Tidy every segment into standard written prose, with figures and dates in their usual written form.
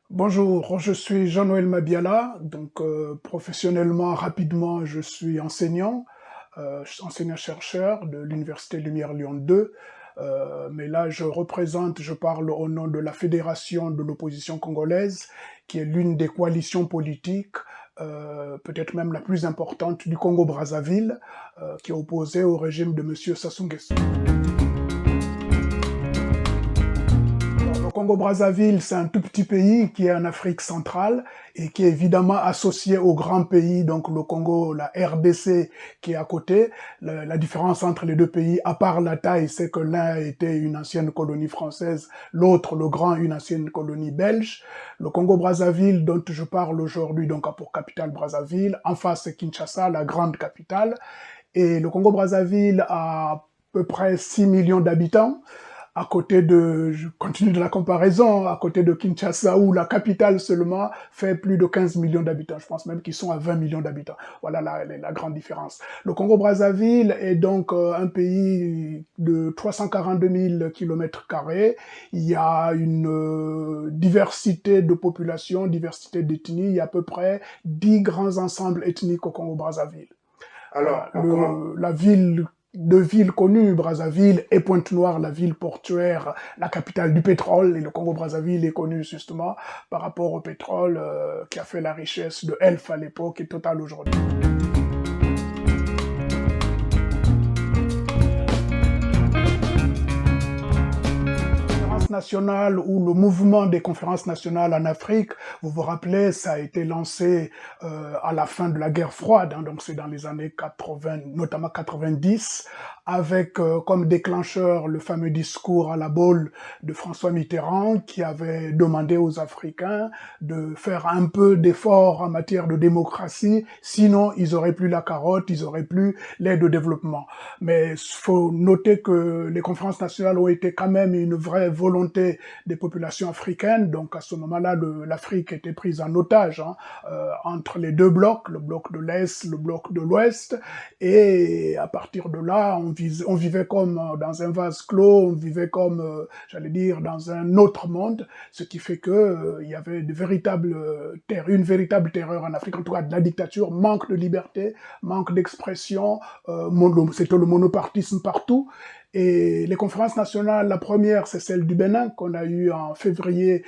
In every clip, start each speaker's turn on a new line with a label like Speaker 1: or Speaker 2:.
Speaker 1: Bonjour, je suis Jean-Noël Mabiala, donc professionnellement, rapidement, je suis enseignant, enseignant-chercheur de l'Université Lumière Lyon 2, mais là je parle au nom de la Fédération de l'opposition congolaise, qui est l'une des coalitions politiques, peut-être même la plus importante du Congo-Brazzaville, qui est opposée au régime de Monsieur Sassou Nguesso. Le Congo-Brazzaville, c'est un tout petit pays qui est en Afrique centrale et qui est évidemment associé au grand pays, donc le Congo, la RDC qui est à côté. La différence entre les deux pays, à part la taille, c'est que l'un était une ancienne colonie française, l'autre, le grand, une ancienne colonie belge. Le Congo-Brazzaville, dont je parle aujourd'hui, donc a pour capitale Brazzaville. En face, c'est Kinshasa, la grande capitale. Et le Congo-Brazzaville a à peu près 6 millions d'habitants à côté de, je continue de la comparaison, à côté de Kinshasa, où la capitale seulement fait plus de 15 millions d'habitants. Je pense même qu'ils sont à 20 millions d'habitants. Voilà la grande différence. Le Congo-Brazzaville est donc un pays de 342 000 km². Il y a une diversité de population, diversité d'ethnies. Il y a à peu près 10 grands ensembles ethniques au Congo-Brazzaville.
Speaker 2: Alors,
Speaker 1: Voilà,
Speaker 2: on commence.
Speaker 1: la ville de villes connues, Brazzaville et Pointe-Noire, la ville portuaire, la capitale du pétrole, et le Congo-Brazzaville est connu justement par rapport au pétrole qui a fait la richesse de Elf à l'époque et Total aujourd'hui. Nationale ou le mouvement des conférences nationales en Afrique, vous vous rappelez, ça a été lancé à la fin de la guerre froide, hein, donc c'est dans les années 80, notamment 90, avec comme déclencheur le fameux discours à la Baule de François Mitterrand qui avait demandé aux Africains de faire un peu d'effort en matière de démocratie, sinon ils auraient plus la carotte, ils auraient plus l'aide au développement. Mais il faut noter que les conférences nationales ont été quand même une vraie volonté des populations africaines. Donc à ce moment-là, l'Afrique était prise en otage entre les deux blocs, le bloc de l'Est, le bloc de l'Ouest. Et à partir de là, on vivait comme dans un vase clos, on vivait comme, j'allais dire, dans un autre monde, ce qui fait que il y avait une véritable terreur en Afrique, en tout cas de la dictature, manque de liberté, manque d'expression, c'était le monopartisme partout. Et les conférences nationales, la première, c'est celle du Bénin qu'on a eue en février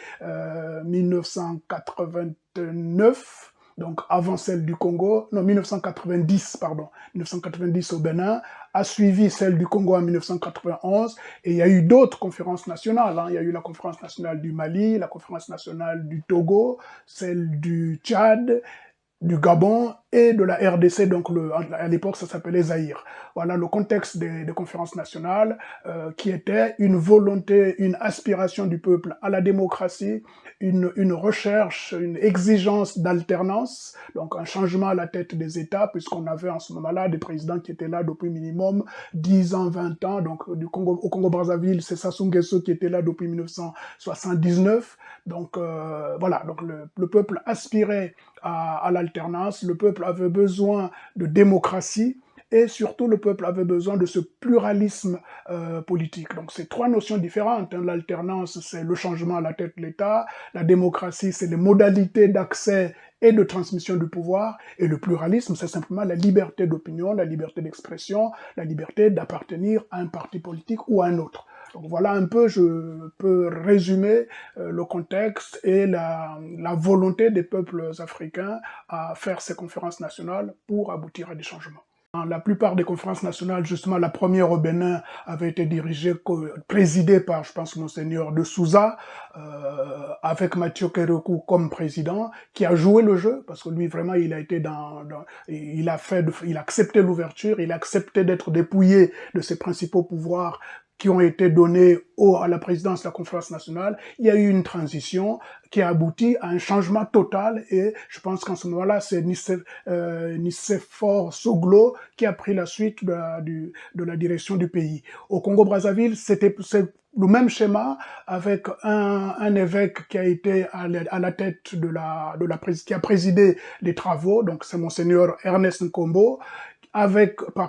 Speaker 1: 1989, donc avant celle du Congo, non 1990, pardon, 1990 au Bénin, a suivi celle du Congo en 1991, et il y a eu d'autres conférences nationales. Hein. Il y a eu la conférence nationale du Mali, la conférence nationale du Togo, celle du Tchad, du Gabon et de la RDC, donc à l'époque ça s'appelait Zaïre. Voilà le contexte des conférences nationales qui était une volonté, une aspiration du peuple à la démocratie, une recherche, une exigence d'alternance, donc un changement à la tête des États, puisqu'on avait en ce moment-là des présidents qui étaient là depuis minimum 10 ans, 20 ans, donc au Congo-Brazzaville, c'est Sassou Nguesso qui était là depuis 1979, donc voilà, donc le peuple aspirait à l'alternance, le peuple avait besoin de démocratie et surtout le peuple avait besoin de ce pluralisme politique. Donc c'est trois notions différentes. Hein. L'alternance, c'est le changement à la tête de l'État. La démocratie, c'est les modalités d'accès et de transmission du pouvoir. Et le pluralisme, c'est simplement la liberté d'opinion, la liberté d'expression, la liberté d'appartenir à un parti politique ou à un autre. Donc voilà un peu, je peux résumer le contexte et la volonté des peuples africains à faire ces conférences nationales pour aboutir à des changements. La plupart des conférences nationales, justement, la première au Bénin avait été présidée par, je pense, Monseigneur de Souza, avec Mathieu Kérékou comme président, qui a joué le jeu, parce que lui, vraiment, il a été il a accepté l'ouverture, il a accepté d'être dépouillé de ses principaux pouvoirs qui ont été donnés à la présidence de la conférence nationale, il y a eu une transition qui a abouti à un changement total et je pense qu'en ce moment-là, c'est Nicéphore Soglo qui a pris la suite de la direction du pays. Au Congo-Brazzaville, c'est le même schéma avec un évêque qui a été à la tête qui a présidé les travaux, donc c'est Monseigneur Ernest Nkombo,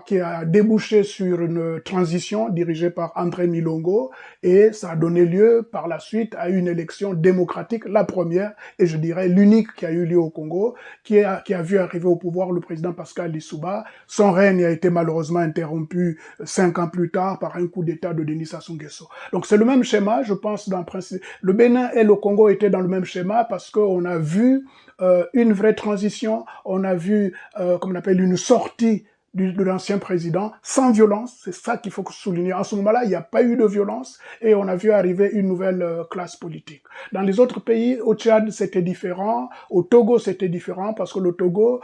Speaker 1: qui a débouché sur une transition dirigée par André Milongo, et ça a donné lieu par la suite à une élection démocratique, la première et je dirais l'unique qui a eu lieu au Congo, qui a vu arriver au pouvoir le président Pascal Lissouba. Son règne a été malheureusement interrompu 5 ans plus tard par un coup d'État de Denis Sassou Nguesso. Donc c'est le même schéma, je pense, dans le principe. Le Bénin et le Congo étaient dans le même schéma parce qu'on a vu une vraie transition, on a vu, comme on appelle, une sortie de l'ancien président, sans violence, c'est ça qu'il faut souligner. En ce moment-là, il n'y a pas eu de violence et on a vu arriver une nouvelle classe politique. Dans les autres pays, au Tchad, c'était différent, au Togo, c'était différent parce que le Togo,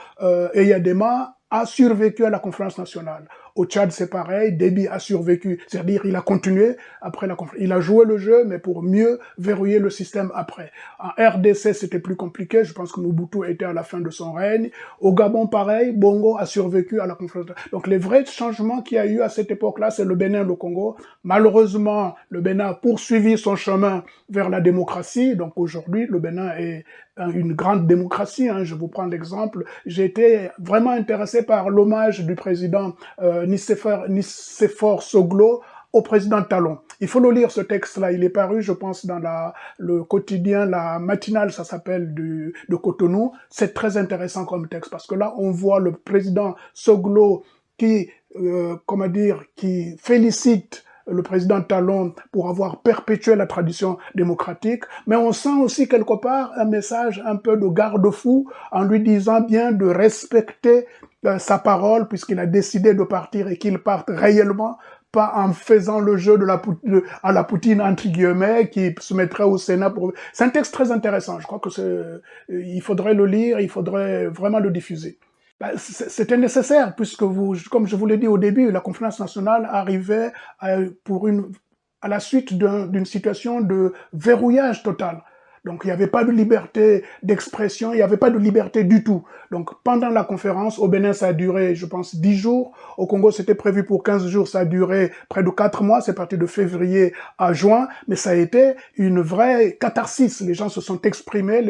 Speaker 1: Eyadema, a survécu à la conférence nationale. Au Tchad, c'est pareil, Déby a survécu, c'est-à-dire il a continué après la conférence. Il a joué le jeu, mais pour mieux verrouiller le système après. En RDC, c'était plus compliqué, je pense que Mobutu était à la fin de son règne. Au Gabon, pareil, Bongo a survécu à la conférence. Donc les vrais changements qu'il y a eu à cette époque-là, c'est le Bénin, le Congo. Malheureusement, le Bénin a poursuivi son chemin vers la démocratie. Donc aujourd'hui, le Bénin est une grande démocratie. Je vous prends l'exemple. J'ai été vraiment intéressé par l'hommage du président Nicéphore Soglo au président Talon. Il faut le lire, ce texte-là. Il est paru, je pense, dans le quotidien, la matinale, ça s'appelle, de Cotonou. C'est très intéressant comme texte parce que là, on voit le président Soglo qui félicite le président Talon pour avoir perpétué la tradition démocratique, mais on sent aussi quelque part un message un peu de garde-fou en lui disant bien de respecter sa parole puisqu'il a décidé de partir et qu'il parte réellement, pas en faisant le jeu à la Poutine entre guillemets qui se mettrait au Sénat pour... C'est un texte très intéressant, je crois que il faudrait le lire, il faudrait vraiment le diffuser. C'était nécessaire puisque comme je vous l'ai dit au début, la conférence nationale arrivait à la suite d'une situation de verrouillage total. Donc il n'y avait pas de liberté d'expression, il n'y avait pas de liberté du tout. Donc pendant la conférence, au Bénin ça a duré, je pense, 10 jours. Au Congo c'était prévu pour 15 jours, ça a duré près de 4 mois, c'est parti de février à juin, mais ça a été une vraie catharsis. Les gens se sont exprimés,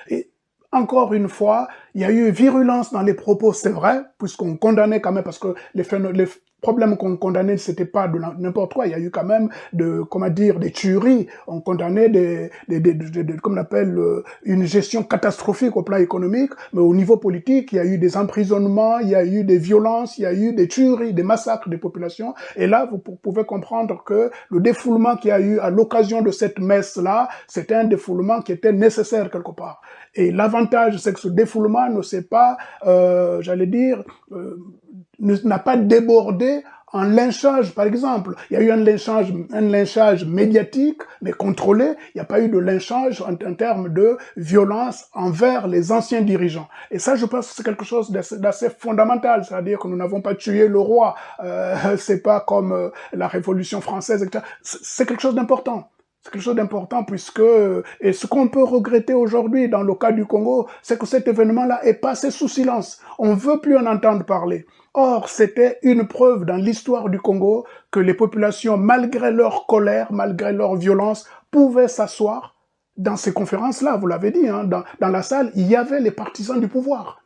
Speaker 1: Et encore une fois, il y a eu virulence dans les propos, c'est vrai, puisqu'on condamnait quand même, parce que les problèmes qu'on condamnait, c'était pas de n'importe quoi. Il y a eu quand même des tueries. On condamnait comme on appelle, une gestion catastrophique au plan économique, mais au niveau politique, il y a eu des emprisonnements, il y a eu des violences, il y a eu des tueries, des massacres des populations. Et là, vous pouvez comprendre que le défoulement qu'il y a eu à l'occasion de cette messe-là, c'était un défoulement qui était nécessaire quelque part. Et l'avantage, c'est que ce défoulement ne s'est pas, n'a pas débordé en lynchage, par exemple. Il y a eu un lynchage médiatique, mais contrôlé. Il n'y a pas eu de lynchage en termes de violence envers les anciens dirigeants. Et ça, je pense que c'est quelque chose d'assez fondamental. C'est-à-dire que nous n'avons pas tué le roi. C'est pas comme la Révolution française, etc. C'est quelque chose d'important. C'est quelque chose d'important et ce qu'on peut regretter aujourd'hui dans le cas du Congo, c'est que cet événement-là est passé sous silence. On ne veut plus en entendre parler. Or, c'était une preuve dans l'histoire du Congo que les populations, malgré leur colère, malgré leur violence, pouvaient s'asseoir dans ces conférences-là. Vous l'avez dit, dans la salle, il y avait les partisans du pouvoir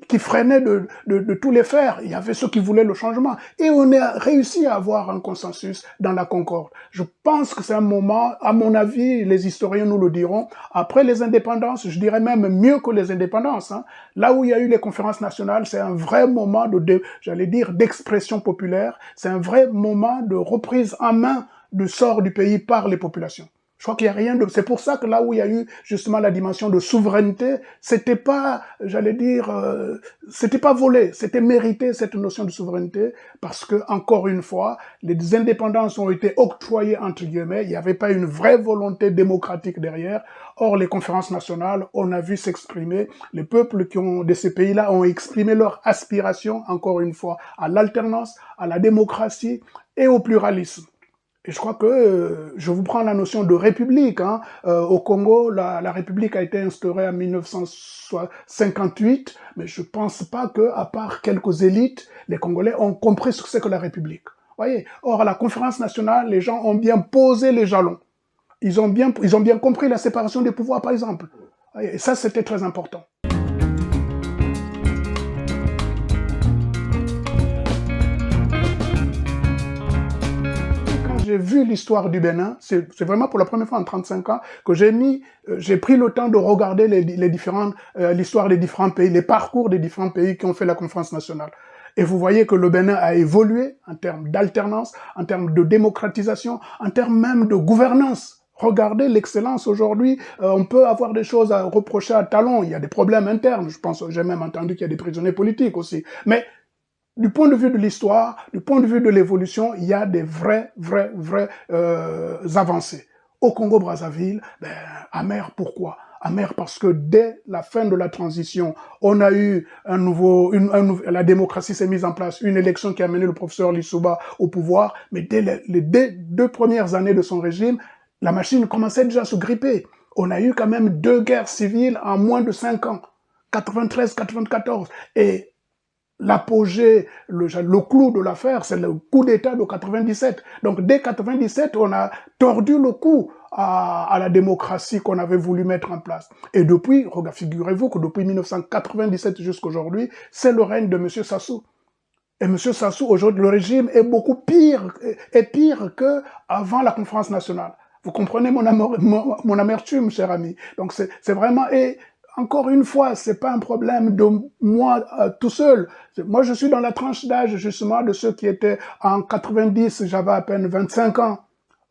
Speaker 1: qui freinaient de tous les fers. Il y avait ceux qui voulaient le changement. Et on a réussi à avoir un consensus dans la concorde. Je pense que c'est un moment, à mon avis, les historiens nous le diront, après les indépendances, je dirais même mieux que les indépendances. Là où il y a eu les conférences nationales, c'est un vrai moment d'expression populaire. C'est un vrai moment de reprise en main du sort du pays par les populations. Je crois qu'il n'y a rien de... C'est pour ça que là où il y a eu justement la dimension de souveraineté, c'était pas, c'était pas volé, c'était mérité cette notion de souveraineté parce que, encore une fois, les indépendances ont été octroyées entre guillemets, il n'y avait pas une vraie volonté démocratique derrière. Or, les conférences nationales, on a vu s'exprimer, les peuples de ces pays-là ont exprimé leur aspiration, encore une fois, à l'alternance, à la démocratie et au pluralisme. Et je crois que, je vous prends la notion de république. Au Congo, la république a été instaurée en 1958, mais je pense pas que, à part quelques élites, les Congolais ont compris ce que c'est que la république. Voyez. Or, à la conférence nationale, les gens ont bien posé les jalons. Ils ont bien compris la séparation des pouvoirs, par exemple. Et ça, c'était très important. j'ai vu l'histoire du Bénin, c'est vraiment pour la première fois en 35 ans que j'ai pris le temps de regarder l'histoire des différents pays, les parcours des différents pays qui ont fait la conférence nationale. Et vous voyez que le Bénin a évolué en termes d'alternance, en termes de démocratisation, en termes même de gouvernance. Regardez l'excellence aujourd'hui, on peut avoir des choses à reprocher à Talon, il y a des problèmes internes, je pense, j'ai même entendu qu'il y a des prisonniers politiques aussi. Mais du point de vue de l'histoire, du point de vue de l'évolution, il y a des vraies avancées. Au Congo-Brazzaville, amer pourquoi? Amer parce que dès la fin de la transition, on a eu la démocratie s'est mise en place, une élection qui a mené le professeur Lissouba au pouvoir, mais dès les 2 premières années de son régime, la machine commençait déjà à se gripper. On a eu quand même 2 guerres civiles en moins de 5 ans, 93, 94, et l'apogée, le clou de l'affaire, c'est le coup d'État de 97. Donc dès 97, on a tordu le cou à la démocratie qu'on avait voulu mettre en place. Et depuis, figurez-vous que depuis 1997 jusqu'à aujourd'hui, c'est le règne de M. Sassou. Et M. Sassou, aujourd'hui, le régime est beaucoup pire qu'avant la conférence nationale. Vous comprenez mon amertume, cher ami. Donc c'est vraiment... Et encore une fois, c'est pas un problème de moi tout seul. Moi, je suis dans la tranche d'âge, justement, de ceux qui étaient en 90, j'avais à peine 25 ans.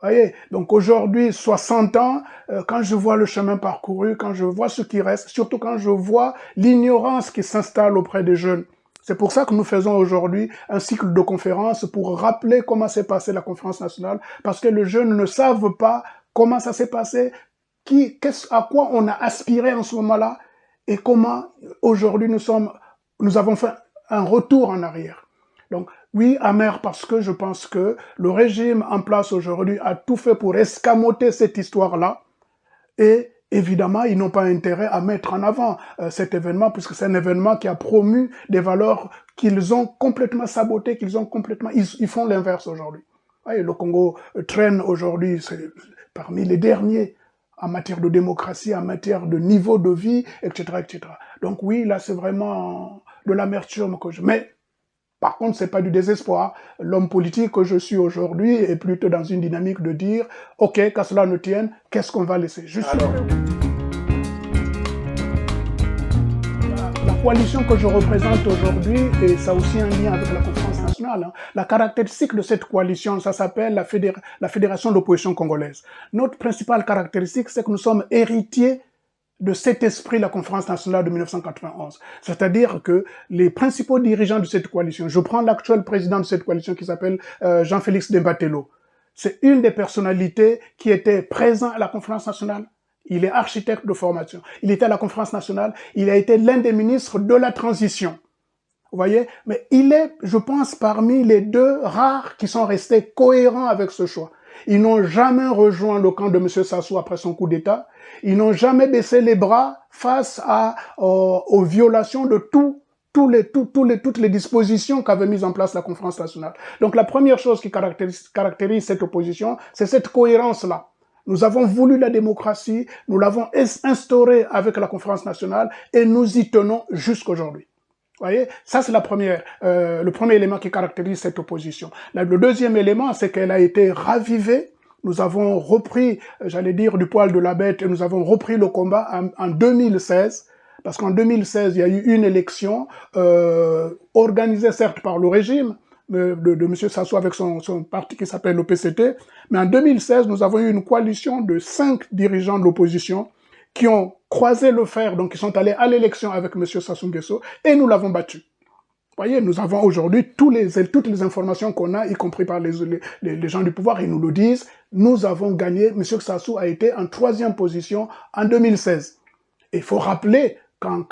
Speaker 1: Voyez, donc aujourd'hui, 60 ans, quand je vois le chemin parcouru, quand je vois ce qui reste, surtout quand je vois l'ignorance qui s'installe auprès des jeunes. C'est pour ça que nous faisons aujourd'hui un cycle de conférences pour rappeler comment s'est passée la conférence nationale, parce que les jeunes ne savent pas comment ça s'est passé, à quoi on a aspiré en ce moment-là, et comment aujourd'hui nous avons fait un retour en arrière. Donc, oui, amer parce que je pense que le régime en place aujourd'hui a tout fait pour escamoter cette histoire-là. Et évidemment, ils n'ont pas intérêt à mettre en avant cet événement, puisque c'est un événement qui a promu des valeurs qu'ils ont complètement sabotées, ils font l'inverse aujourd'hui. Le Congo traîne aujourd'hui, c'est parmi les derniers en matière de démocratie, en matière de niveau de vie, etc., etc. Donc oui, là, c'est vraiment de l'amertume que je... Mais par contre, c'est pas du désespoir. L'homme politique que je suis aujourd'hui est plutôt dans une dynamique de dire « Ok, qu'à cela ne tienne, qu'est-ce qu'on va laisser ?» La coalition que je représente aujourd'hui, et ça a aussi un lien avec la conférence nationale, la caractéristique de cette coalition, ça s'appelle la Fédération d'opposition congolaise. Notre principale caractéristique, c'est que nous sommes héritiers de cet esprit, la conférence nationale de 1991. C'est-à-dire que les principaux dirigeants de cette coalition, je prends l'actuel président de cette coalition qui s'appelle Jean-Félix Dembatello. C'est une des personnalités qui était présente à la conférence nationale. Il est architecte de formation. Il était à la conférence nationale. Il a été l'un des ministres de la transition. Vous voyez? Mais il est, je pense, parmi les 2 rares qui sont restés cohérents avec ce choix. Ils n'ont jamais rejoint le camp de M. Sassou après son coup d'État. Ils n'ont jamais baissé les bras face aux violations de toutes les dispositions qu'avait mises en place la conférence nationale. Donc la première chose qui caractérise cette opposition, c'est cette cohérence-là. Nous avons voulu la démocratie, nous l'avons instaurée avec la conférence nationale et nous y tenons jusqu'aujourd'hui. Vous voyez, ça c'est le premier élément qui caractérise cette opposition. Le deuxième élément, c'est qu'elle a été ravivée. Nous avons repris, j'allais dire, du poil de la bête, et nous avons repris le combat en 2016. Parce qu'en 2016, il y a eu une élection organisée certes par le régime de M. Sassou avec son parti qui s'appelle le PCT. Mais en 2016, nous avons eu une coalition de 5 dirigeants de l'opposition qui ont croisé le fer, donc ils sont allés à l'élection avec M. Sassou Nguesso, et nous l'avons battu. Vous voyez, nous avons aujourd'hui toutes les informations qu'on a, y compris par les gens du pouvoir, ils nous le disent, nous avons gagné, M. Sassou a été en 3e position en 2016. Et il faut rappeler qu'en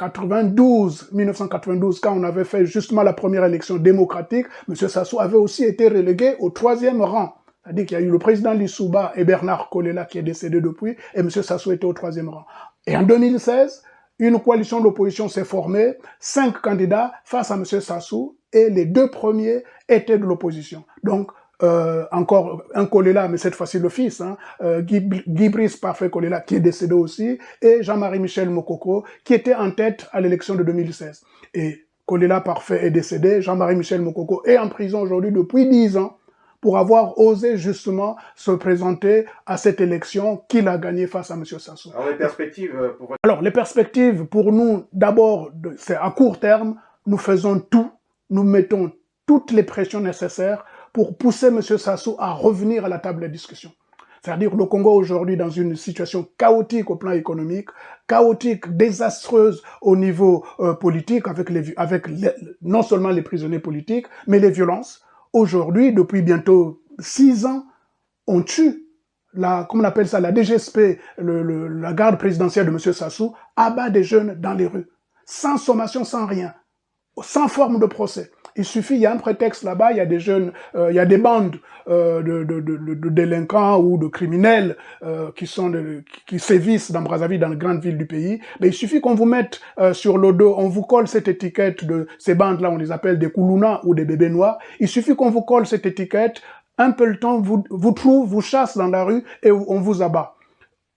Speaker 1: 1992, quand on avait fait justement la première élection démocratique, M. Sassou avait aussi été relégué au 3e rang. C'est-à-dire qu'il y a eu le président Lissouba et Bernard Kolela qui est décédé depuis, et M. Sassou était au 3e rang. Et en 2016, une coalition d'opposition s'est formée, 5 candidats face à M. Sassou, et les 2 premiers étaient de l'opposition. Donc, encore un Kolela, mais cette fois-ci le fils, Guy Brice Parfait Kolela, qui est décédé aussi, et Jean-Marie Michel Mokoko, qui était en tête à l'élection de 2016. Et Kolela Parfait est décédé, Jean-Marie Michel Mokoko est en prison aujourd'hui depuis 10 ans, pour avoir osé justement se présenter à cette élection qu'il a gagnée face à M. Sassou.
Speaker 2: Alors les perspectives pour votre...
Speaker 1: Alors les perspectives pour nous, d'abord, c'est à court terme, nous faisons tout, nous mettons toutes les pressions nécessaires pour pousser M. Sassou à revenir à la table de discussion. C'est-à-dire le Congo aujourd'hui dans une situation chaotique au plan économique, chaotique, désastreuse au niveau politique, avec non seulement les prisonniers politiques, mais les violences. Aujourd'hui, depuis bientôt 6 ans, on tue, comment on appelle ça, la DGSP, la garde présidentielle de M. Sassou, abat des jeunes dans les rues, sans sommation, sans rien, sans forme de procès. Il suffit, il y a un prétexte là-bas, il y a des jeunes, il y a des bandes de délinquants ou de criminels qui sévissent dans Brazzaville, dans les grandes villes du pays. Mais il suffit qu'on vous mette sur le dos, on vous colle cette étiquette de ces bandes-là, on les appelle des Koulouna ou des bébés noirs. Il suffit qu'on vous colle cette étiquette, un peu le temps, vous trouve, vous chasse dans la rue et on vous abat.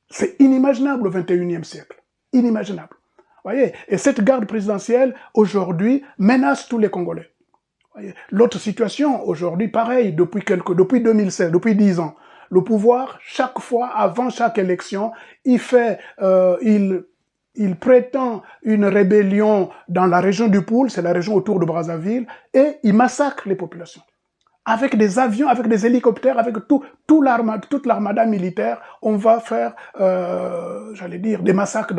Speaker 1: C'est inimaginable au XXIe siècle. Inimaginable. Voyez, et cette garde présidentielle, aujourd'hui, menace tous les Congolais. L'autre situation, aujourd'hui, pareil, depuis 2016, depuis 10 ans, le pouvoir, chaque fois, avant chaque élection, il prétend une rébellion dans la région du Poul, c'est la région autour de Brazzaville, et il massacre les populations. Avec des avions, avec des hélicoptères, avec toute l'armada militaire, on va faire, j'allais dire, des massacres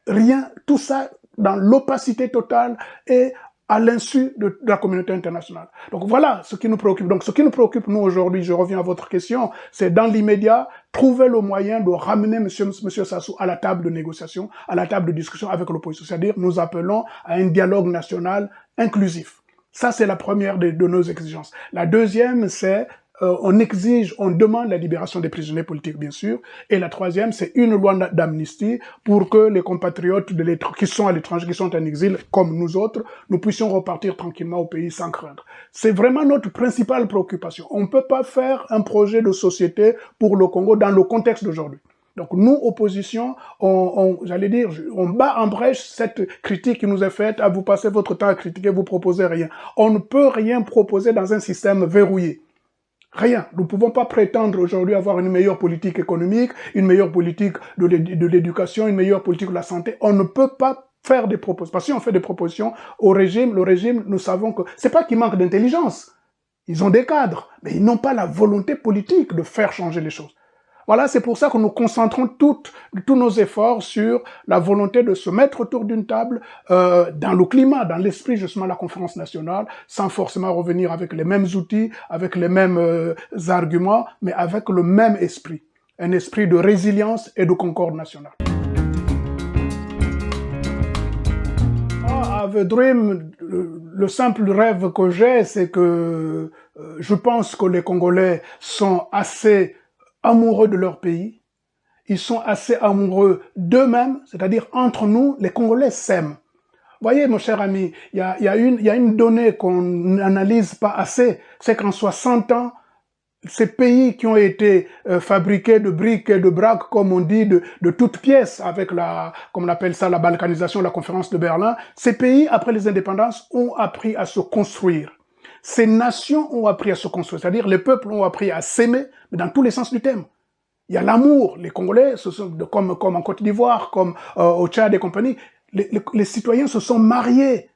Speaker 1: rien, tout ça dans l'opacité totale et à l'insu de la communauté internationale. Donc voilà ce qui nous préoccupe. Donc ce qui nous préoccupe, nous, aujourd'hui, je reviens à votre question, c'est dans l'immédiat, trouver le moyen de ramener M. Sassou à la table de négociation, à la table de discussion avec l'opposition. C'est-à-dire, nous appelons à un dialogue national inclusif. Ça, c'est la première de nos exigences. La deuxième, c'est on demande la libération des prisonniers politiques, bien sûr. Et la troisième, c'est une loi d'amnistie pour que les compatriotes qui sont à l'étranger, qui sont en exil, comme nous autres, nous puissions repartir tranquillement au pays sans craindre. C'est vraiment notre principale préoccupation. On ne peut pas faire un projet de société pour le Congo dans le contexte d'aujourd'hui. Donc nous, opposition, j'allais dire, on bat en brèche cette critique qui nous est faite, à vous passer votre temps à critiquer, vous proposez rien. On ne peut rien proposer dans un système verrouillé. Rien. Nous ne pouvons pas prétendre aujourd'hui avoir une meilleure politique économique, une meilleure politique de l'éducation, une meilleure politique de la santé. On ne peut pas faire des propositions. Parce que si on fait des propositions au régime, le régime, nous savons que c'est pas qu'il manque d'intelligence. Ils ont des cadres, mais ils n'ont pas la volonté politique de faire changer les choses. Voilà, c'est pour ça que nous concentrons tous nos efforts sur la volonté de se mettre autour d'une table dans le climat, dans l'esprit justement de la conférence nationale, sans forcément revenir avec les mêmes outils, avec les mêmes arguments, mais avec le même esprit, un esprit de résilience et de concorde nationale. Have a dream, le simple rêve que j'ai, c'est que je pense que les Congolais sont assez amoureux de leur pays, ils sont assez amoureux d'eux-mêmes, c'est-à-dire entre nous, les Congolais s'aiment. Voyez, mon cher ami, il y a une donnée qu'on n'analyse pas assez, c'est qu'en 60 ans, ces pays qui ont été fabriqués de briques et de braques, comme on dit, de toutes pièces, avec comme on appelle ça, la balkanisation, la conférence de Berlin, ces pays, après les indépendances, ont appris à se construire. Ces nations ont appris à se construire, c'est-à-dire les peuples ont appris à s'aimer, mais dans tous les sens du terme. Il y a l'amour, les Congolais, comme en Côte d'Ivoire, comme au Tchad et compagnie, les citoyens se sont mariés.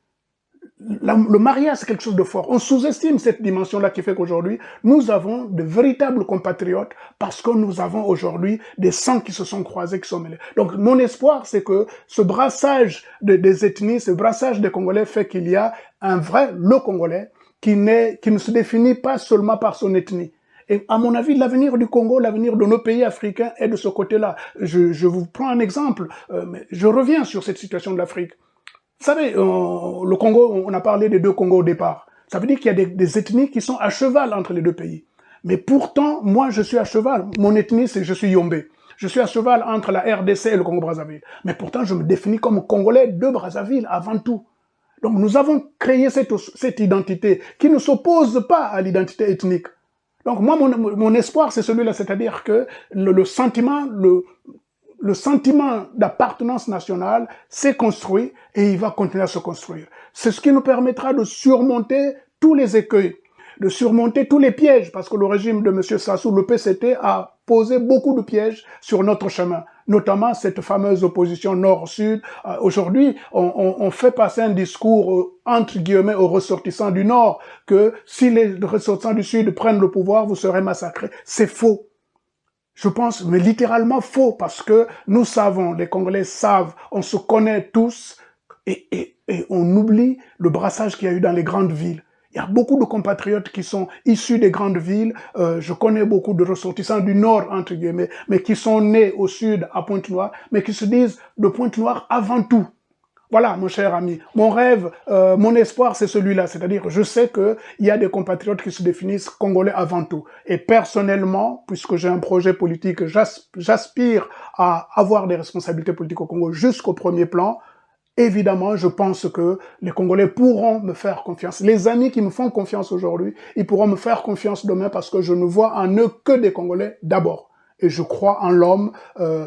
Speaker 1: Le mariage, c'est quelque chose de fort. On sous-estime cette dimension-là qui fait qu'aujourd'hui, nous avons de véritables compatriotes parce que nous avons aujourd'hui des sangs qui se sont croisés, qui sont mêlés. Donc, mon espoir, c'est que ce brassage des ethnies, ce brassage des Congolais fait qu'il y a le Congolais, qui ne se définit pas seulement par son ethnie. Et à mon avis, l'avenir du Congo, l'avenir de nos pays africains est de ce côté-là. Je vous prends un exemple, mais je reviens sur cette situation de l'Afrique. Vous savez, le Congo, on a parlé des deux Congos au départ. Ça veut dire qu'il y a des ethnies qui sont à cheval entre les deux pays. Mais pourtant, moi, je suis à cheval. Mon ethnie, je suis Yombé. Je suis à cheval entre la RDC et le Congo-Brazzaville. Mais pourtant, je me définis comme Congolais de Brazzaville avant tout. Donc nous avons créé cette identité qui ne s'oppose pas à l'identité ethnique. Donc moi, mon espoir, c'est celui-là, c'est-à-dire que le sentiment d'appartenance nationale s'est construit et il va continuer à se construire. C'est ce qui nous permettra de surmonter tous les écueils. de surmonter tous les pièges, parce que le régime de M. Sassou, le PCT, a posé beaucoup de pièges sur notre chemin, notamment cette fameuse opposition nord-sud. Aujourd'hui, on fait passer un discours, entre guillemets, aux ressortissants du Nord, que si les ressortissants du Sud prennent le pouvoir, vous serez massacrés. C'est faux. Je pense, mais littéralement faux, parce que nous savons, les Congolais savent, on se connaît tous, et on oublie le brassage qu'il y a eu dans les grandes villes. Il y a beaucoup de compatriotes qui sont issus des grandes villes. Je connais beaucoup de ressortissants du Nord, entre guillemets, mais qui sont nés au Sud, à Pointe-Noire, mais qui se disent de Pointe-Noire avant tout. Voilà, mon cher ami, mon rêve, mon espoir, c'est celui-là. C'est-à-dire, je sais qu'il y a des compatriotes qui se définissent congolais avant tout. Et personnellement, puisque j'ai un projet politique, j'aspire à avoir des responsabilités politiques au Congo jusqu'au premier plan. Évidemment, je pense que les Congolais pourront me faire confiance. Les amis qui me font confiance aujourd'hui, ils pourront me faire confiance demain parce que je ne vois en eux que des Congolais d'abord. Et je crois en l'homme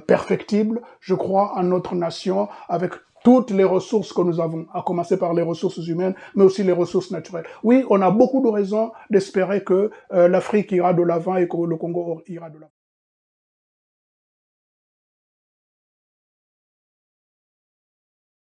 Speaker 1: perfectible, je crois en notre nation avec toutes les ressources que nous avons, à commencer par les ressources humaines, mais aussi les ressources naturelles. Oui, on a beaucoup de raisons d'espérer que l'Afrique ira de l'avant et que le Congo ira de l'avant.